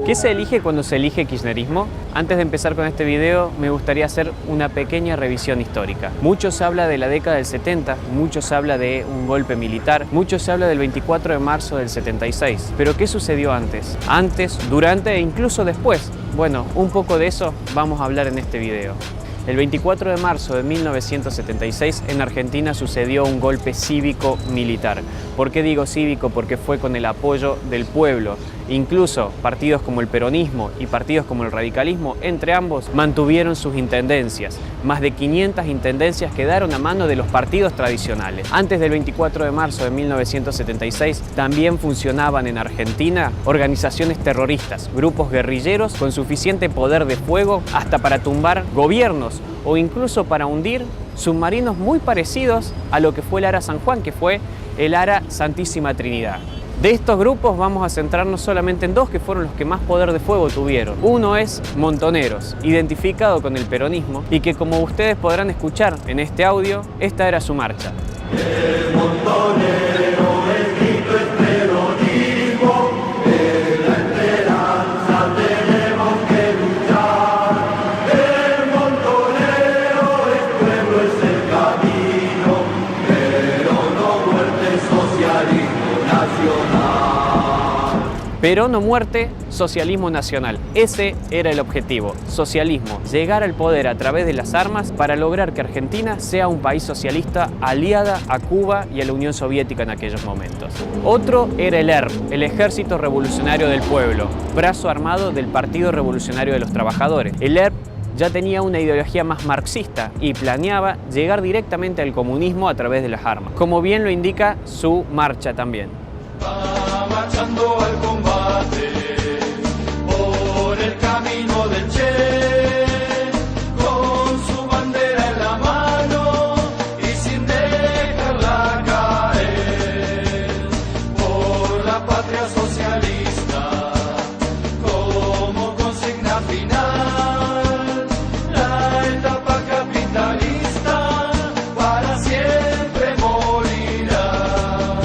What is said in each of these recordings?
¿Qué se elige cuando se elige kirchnerismo? Antes de empezar con este video, me gustaría hacer una pequeña revisión histórica. Mucho se habla de la década del 70, mucho se habla de un golpe militar, mucho se habla del 24 de marzo del 76. Pero ¿qué sucedió antes? Antes, durante e incluso después. Bueno, un poco de eso vamos a hablar en este video. El 24 de marzo de 1976 en Argentina sucedió un golpe cívico-militar. ¿Por qué digo cívico? Porque fue con el apoyo del pueblo. Incluso partidos como el peronismo y partidos como el radicalismo, entre ambos, mantuvieron sus intendencias. Más de 500 intendencias quedaron a mano de los partidos tradicionales. Antes del 24 de marzo de 1976 también funcionaban en Argentina organizaciones terroristas, grupos guerrilleros con suficiente poder de fuego hasta para tumbar gobiernos o incluso para hundir submarinos muy parecidos a lo que fue el Ara San Juan, que fue el Ara Santísima Trinidad. De estos grupos vamos a centrarnos solamente en dos que fueron los que más poder de fuego tuvieron. Uno es Montoneros, identificado con el peronismo y que, como ustedes podrán escuchar en este audio, esta era su marcha. El montonero, el grito es peronismo, de la esperanza tenemos que luchar. El montonero, el pueblo es el camino, pero no muerte, socialismo nacional. Perón o muerte, socialismo nacional. Ese era el objetivo, socialismo, llegar al poder a través de las armas para lograr que Argentina sea un país socialista aliada a Cuba y a la Unión Soviética en aquellos momentos. Otro era el ERP, el Ejército Revolucionario del Pueblo, brazo armado del Partido Revolucionario de los Trabajadores. El ERP ya tenía una ideología más marxista y planeaba llegar directamente al comunismo a través de las armas, como bien lo indica su marcha también. Va marchando al combate por el camino del Che, con su bandera en la mano y sin dejarla caer, por la patria socialista como consigna final, la etapa capitalista para siempre morirá.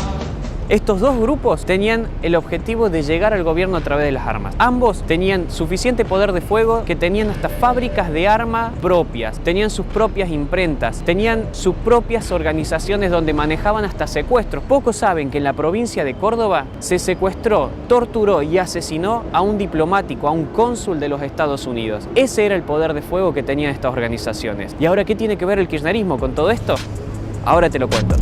Estos dos grupos tenían el objetivo de llegar al gobierno a través de las armas. Ambos tenían suficiente poder de fuego que tenían hasta fábricas de armas propias, tenían sus propias imprentas, tenían sus propias organizaciones donde manejaban hasta secuestros. Pocos saben que en la provincia de Córdoba se secuestró, torturó y asesinó a un diplomático, a un cónsul de los Estados Unidos. Ese era el poder de fuego que tenían estas organizaciones. ¿Y ahora qué tiene que ver el kirchnerismo con todo esto? Ahora te lo cuento.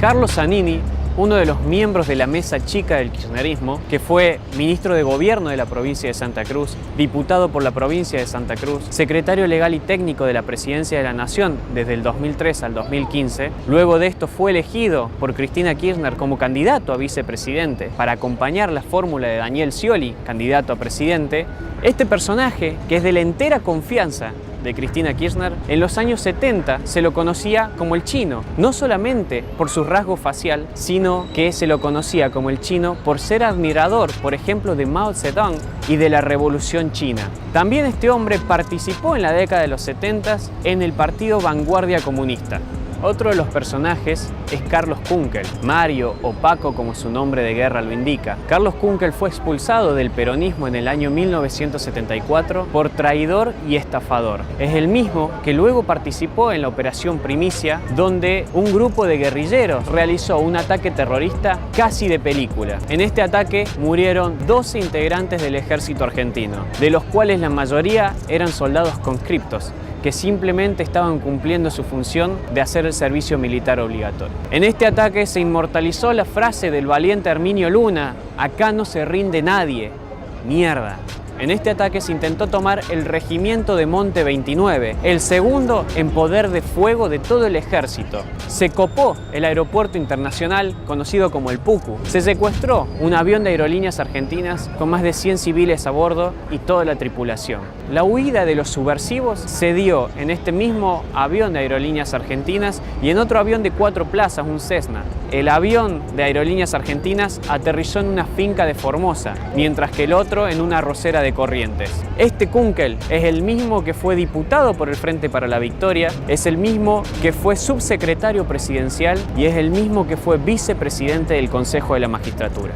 Carlos Zanini, uno de los miembros de la mesa chica del kirchnerismo, que fue ministro de gobierno de la provincia de Santa Cruz, diputado por la provincia de Santa Cruz, secretario legal y técnico de la Presidencia de la Nación desde el 2003 al 2015. Luego de esto fue elegido por Cristina Kirchner como candidato a vicepresidente para acompañar la fórmula de Daniel Scioli, candidato a presidente. Este personaje, que es de la entera confianza de Cristina Kirchner, en los años 70 se lo conocía como el Chino, no solamente por su rasgo facial, sino que se lo conocía como el Chino por ser admirador, por ejemplo, de Mao Zedong y de la Revolución China. También este hombre participó en la década de los 70 en el partido Vanguardia Comunista. Otro de los personajes es Carlos Kunkel, Mario o Paco como su nombre de guerra lo indica. Carlos Kunkel fue expulsado del peronismo en el año 1974 por traidor y estafador. Es el mismo que luego participó en la Operación Primicia, donde un grupo de guerrilleros realizó un ataque terrorista casi de película. En este ataque murieron 12 integrantes del ejército argentino, de los cuales la mayoría eran soldados conscriptos, que simplemente estaban cumpliendo su función de hacer el servicio militar obligatorio. En este ataque se inmortalizó la frase del valiente Herminio Luna: "Acá no se rinde nadie, mierda". En este ataque se intentó tomar el regimiento de Monte 29, el segundo en poder de fuego de todo el ejército. Se copó el aeropuerto internacional conocido como el Pucu. Se secuestró un avión de Aerolíneas Argentinas con más de 100 civiles a bordo y toda la tripulación. La huida de los subversivos se dio en este mismo avión de Aerolíneas Argentinas y en otro avión de 4 plazas, un Cessna. el avión de Aerolíneas Argentinas aterrizó en una finca de Formosa, mientras que el otro en una arrocera de Corrientes. Este Kunkel es el mismo que fue diputado por el Frente para la Victoria, es el mismo que fue subsecretario presidencial y es el mismo que fue vicepresidente del Consejo de la Magistratura.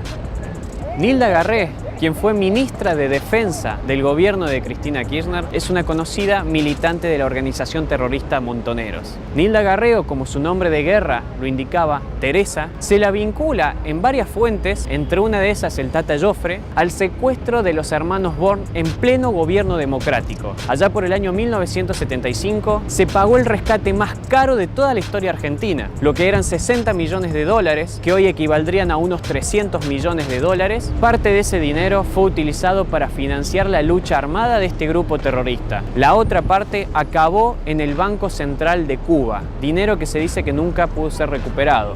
Nilda Garré, quien fue ministra de Defensa del gobierno de Cristina Kirchner, es una conocida militante de la organización terrorista Montoneros. Nilda Garré, o como su nombre de guerra lo indicaba, Teresa, se la vincula en varias fuentes, entre una de esas el Tata Joffre, al secuestro de los hermanos Born en pleno gobierno democrático. Allá por el año 1975 se pagó el rescate más caro de toda la historia argentina, lo que eran 60 millones de dólares, que hoy equivaldrían a unos 300 millones de dólares. Parte de ese dinero fue utilizado para financiar la lucha armada de este grupo terrorista. La otra parte acabó en el Banco Central de Cuba, dinero que se dice que nunca pudo ser recuperado.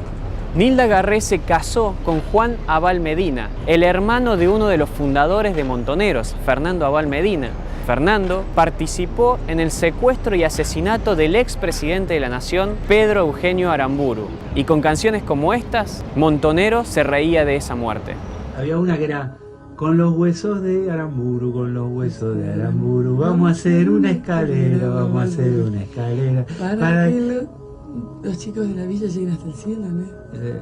Nilda Garré se casó con Juan Abal Medina, el hermano de uno de los fundadores de Montoneros, Fernando Abal Medina. Fernando participó en el secuestro y asesinato del expresidente de la Nación, Pedro Eugenio Aramburu. Y con canciones como estas, Montoneros se reía de esa muerte. Había una que era: con los huesos de Aramburu, con los huesos de Aramburu, vamos a hacer una escalera, vamos a hacer una escalera. Para que los chicos de la villa lleguen hasta el cielo, ¿no?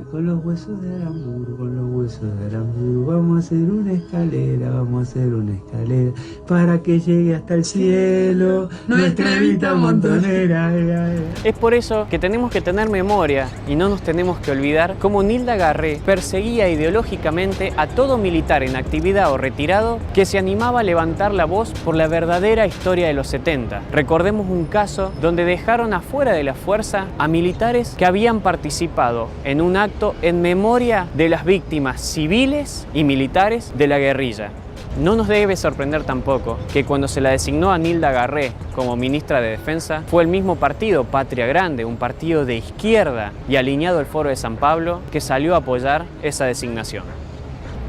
Con los huesos de Aramburu, con los huesos de Aramburu, vamos a hacer una escalera, vamos a hacer una escalera, para que llegue hasta el cielo, nuestra Evita Montonera. Es por eso que tenemos que tener memoria y no nos tenemos que olvidar cómo Nilda Garré perseguía ideológicamente a todo militar en actividad o retirado que se animaba a levantar la voz por la verdadera historia de los 70. Recordemos un caso donde dejaron afuera de la fuerza a militares que habían participado en un acto en memoria de las víctimas civiles y militares de la guerrilla. No nos debe sorprender tampoco que cuando se la designó a Nilda Garré como ministra de Defensa, fue el mismo partido, Patria Grande, un partido de izquierda y alineado al Foro de San Pablo, que salió a apoyar esa designación.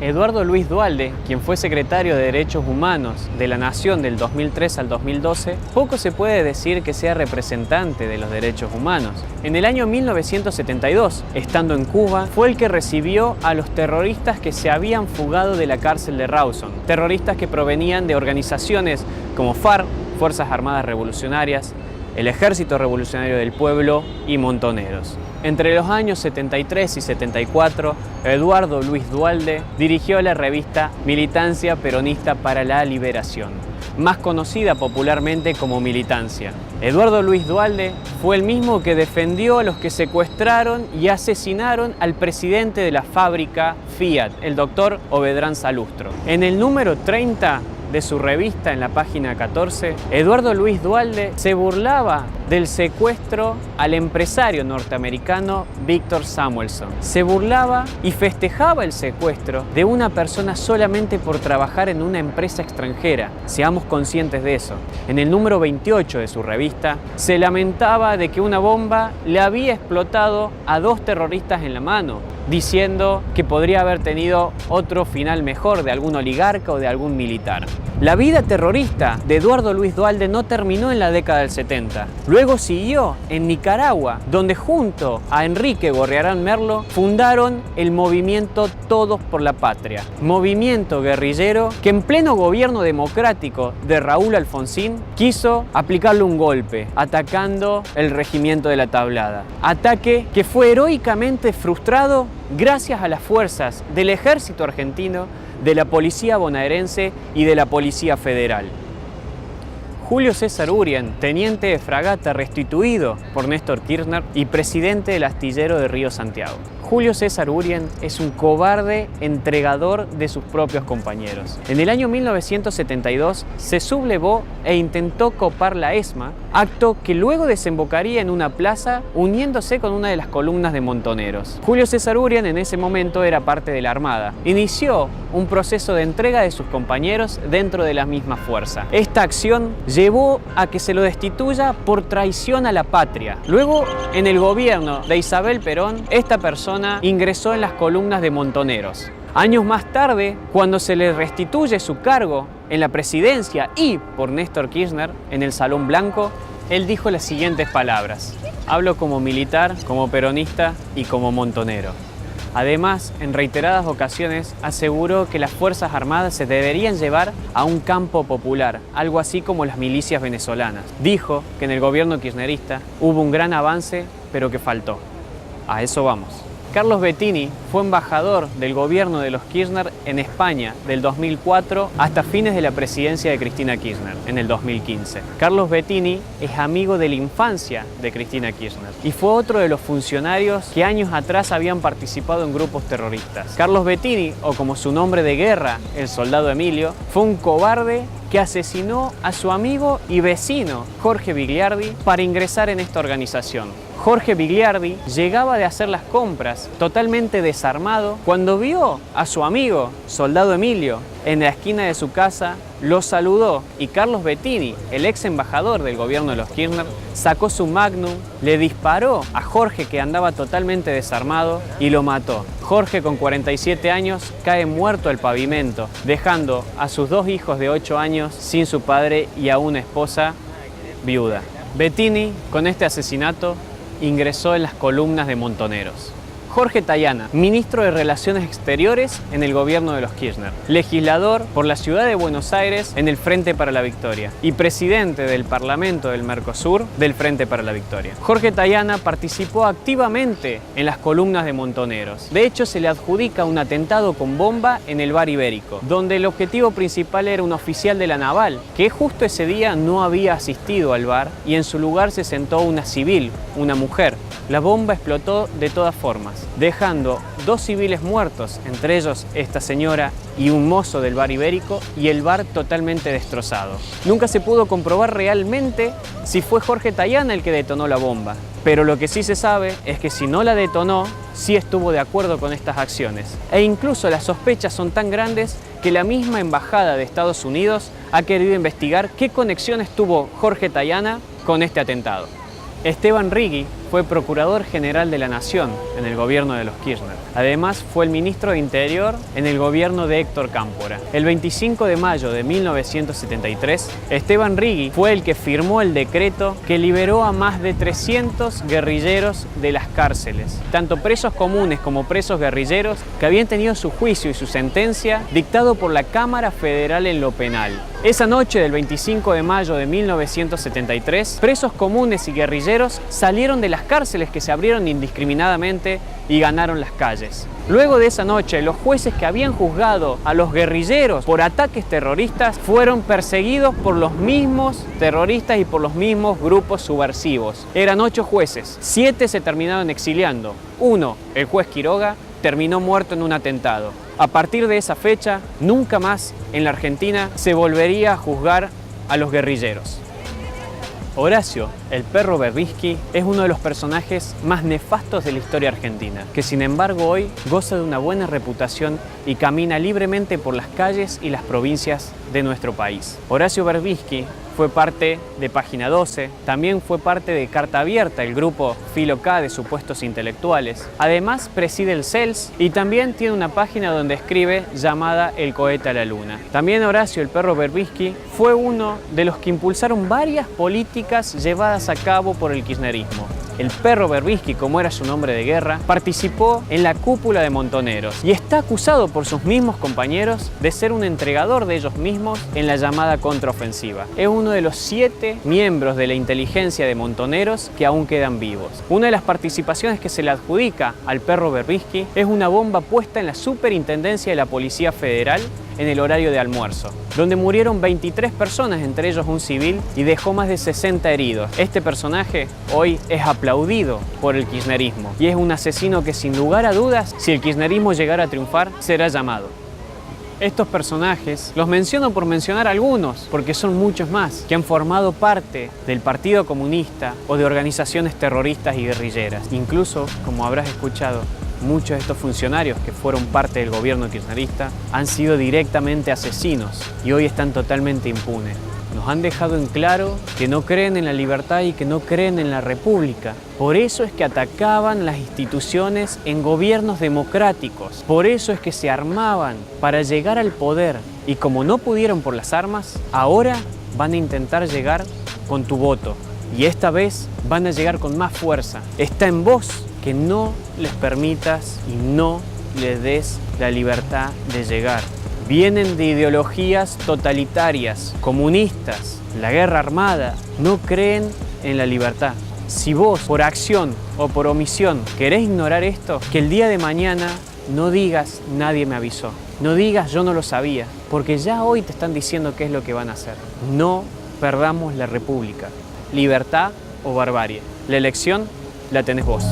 Eduardo Luis Duhalde, quien fue secretario de Derechos Humanos de la Nación del 2003 al 2012, poco se puede decir que sea representante de los derechos humanos. En el año 1972, estando en Cuba, fue el que recibió a los terroristas que se habían fugado de la cárcel de Rawson, terroristas que provenían de organizaciones como FARC, Fuerzas Armadas Revolucionarias, el Ejército Revolucionario del Pueblo y Montoneros. Entre los años 73 y 74, Eduardo Luis Duhalde dirigió la revista Militancia Peronista para la Liberación, más conocida popularmente como Militancia. Eduardo Luis Duhalde fue el mismo que defendió a los que secuestraron y asesinaron al presidente de la fábrica Fiat, el doctor Ovedrán Salustro. En el número 30 de su revista, en la página 14, Eduardo Luis Duhalde se burlaba del secuestro al empresario norteamericano Victor Samuelson. Se burlaba y festejaba el secuestro de una persona solamente por trabajar en una empresa extranjera. Seamos conscientes de eso. En el número 28 de su revista, se lamentaba de que una bomba le había explotado a 2 terroristas en la mano, diciendo que podría haber tenido otro final mejor de algún oligarca o de algún militar. La vida terrorista de Eduardo Luis Duhalde no terminó en la década del 70. Luego siguió en Nicaragua, donde junto a Enrique Gorriarán Merlo fundaron el movimiento Todos por la Patria, movimiento guerrillero que en pleno gobierno democrático de Raúl Alfonsín quiso aplicarle un golpe, atacando el regimiento de la Tablada. Ataque que fue heroicamente frustrado gracias a las fuerzas del ejército argentino, de la policía bonaerense y de la policía federal. Julio César Urien, teniente de fragata restituido por Néstor Kirchner y presidente del astillero de Río Santiago. Julio César Urien es un cobarde entregador de sus propios compañeros. En el año 1972 se sublevó e intentó copar la ESMA, acto que luego desembocaría en una plaza uniéndose con una de las columnas de Montoneros. Julio César Urien en ese momento era parte de la Armada. Inició un proceso de entrega de sus compañeros dentro de la misma fuerza. Esta acción llevó a que se lo destituya por traición a la patria. Luego, en el gobierno de Isabel Perón, esta persona ingresó en las columnas de Montoneros. Años más tarde, cuando se le restituye su cargo en la presidencia y por Néstor Kirchner en el Salón Blanco, él dijo las siguientes palabras: hablo como militar, como peronista y como montonero. Además, en reiteradas ocasiones aseguró que las Fuerzas Armadas se deberían llevar a un campo popular, algo así como las milicias venezolanas. Dijo que en el gobierno kirchnerista hubo un gran avance, pero que faltó. A eso vamos. Carlos Bettini fue embajador del gobierno de los Kirchner en España del 2004 hasta fines de la presidencia de Cristina Kirchner en el 2015. Carlos Bettini es amigo de la infancia de Cristina Kirchner y fue otro de los funcionarios que años atrás habían participado en grupos terroristas. Carlos Bettini, o como su nombre de guerra, el soldado Emilio, fue un cobarde que asesinó a su amigo y vecino Jorge Bigliardi para ingresar en esta organización. Jorge Bigliardi llegaba de hacer las compras totalmente desarmado cuando vio a su amigo, soldado Emilio, en la esquina de su casa, lo saludó y Carlos Bettini, el ex embajador del gobierno de los Kirchner, sacó su Magnum, le disparó a Jorge, que andaba totalmente desarmado, y lo mató. Jorge, con 47 años, cae muerto al pavimento, dejando a sus 2 hijos de 8 años sin su padre y a una esposa viuda. Bettini, con este asesinato, ingresó en las columnas de Montoneros. Jorge Tayana, ministro de Relaciones Exteriores en el gobierno de los Kirchner, legislador por la ciudad de Buenos Aires en el Frente para la Victoria y presidente del Parlamento del Mercosur del Frente para la Victoria. Jorge Tayana participó activamente en las columnas de Montoneros. De hecho, se le adjudica un atentado con bomba en el Bar Ibérico, donde el objetivo principal era un oficial de la naval, que justo ese día no había asistido al bar y en su lugar se sentó una civil, una mujer. La bomba explotó de todas formas, dejando 2 civiles muertos, entre ellos esta señora y un mozo del Bar Ibérico, y el bar totalmente destrozado. Nunca se pudo comprobar realmente si fue Jorge Tayana el que detonó la bomba, pero lo que sí se sabe es que si no la detonó, sí estuvo de acuerdo con estas acciones. E incluso las sospechas son tan grandes que la misma Embajada de Estados Unidos ha querido investigar qué conexiones tuvo Jorge Tayana con este atentado. Esteban Rigui fue Procurador General de la Nación en el gobierno de los Kirchner. Además, fue el ministro de Interior en el gobierno de Héctor Cámpora. El 25 de mayo de 1973, Esteban Rigui fue el que firmó el decreto que liberó a más de 300 guerrilleros de las cárceles, tanto presos comunes como presos guerrilleros que habían tenido su juicio y su sentencia dictado por la Cámara Federal en lo penal. Esa noche del 25 de mayo de 1973, presos comunes y guerrilleros salieron de las cárceles que se abrieron indiscriminadamente y ganaron las calles. Luego de esa noche, los jueces que habían juzgado a los guerrilleros por ataques terroristas fueron perseguidos por los mismos terroristas y por los mismos grupos subversivos. Eran 8 jueces, 7 se terminaron exiliando. 1, el juez Quiroga, terminó muerto en un atentado. A partir de esa fecha, nunca más en la Argentina se volvería a juzgar a los guerrilleros. Horacio, el perro Berbisky, es uno de los personajes más nefastos de la historia argentina, que sin embargo hoy goza de una buena reputación y camina libremente por las calles y las provincias de nuestro país. Horacio Berbisky fue parte de Página 12, también fue parte de Carta Abierta, el grupo Filo K de supuestos intelectuales. Además preside el CELS y también tiene una página donde escribe llamada El cohete a la luna. También Horacio, el perro Berbisky, fue uno de los que impulsaron varias políticas llevadas a cabo por el kirchnerismo. El perro Berbisky, como era su nombre de guerra, participó en la cúpula de Montoneros y está acusado por sus mismos compañeros de ser un entregador de ellos mismos en la llamada contraofensiva. Es uno de los 7 miembros de la inteligencia de Montoneros que aún quedan vivos. Una de las participaciones que se le adjudica al perro Berbisky es una bomba puesta en la Superintendencia de la Policía Federal en el horario de almuerzo, donde murieron 23 personas, entre ellos un civil, y dejó más de 60 heridos. Este personaje hoy es aplaudido por el kirchnerismo y es un asesino que, sin lugar a dudas, si el kirchnerismo llegara a triunfar, será llamado. Estos personajes los menciono por mencionar algunos, porque son muchos más que han formado parte del Partido Comunista o de organizaciones terroristas y guerrilleras. Incluso, como habrás escuchado, muchos de estos funcionarios que fueron parte del gobierno kirchnerista han sido directamente asesinos y hoy están totalmente impunes. Nos han dejado en claro que no creen en la libertad y que no creen en la república. Por eso es que atacaban las instituciones en gobiernos democráticos. Por eso es que se armaban para llegar al poder. Y como no pudieron por las armas, ahora van a intentar llegar con tu voto. y esta vez van a llegar con más fuerza. Está en vos que no les permitas y no les des la libertad de llegar. Vienen de ideologías totalitarias, comunistas, la guerra armada, no creen en la libertad. Si vos, por acción o por omisión, querés ignorar esto, que el día de mañana no digas nadie me avisó, no digas yo no lo sabía, porque ya hoy te están diciendo qué es lo que van a hacer. No perdamos la república, libertad o barbarie. La elección la tenés vos.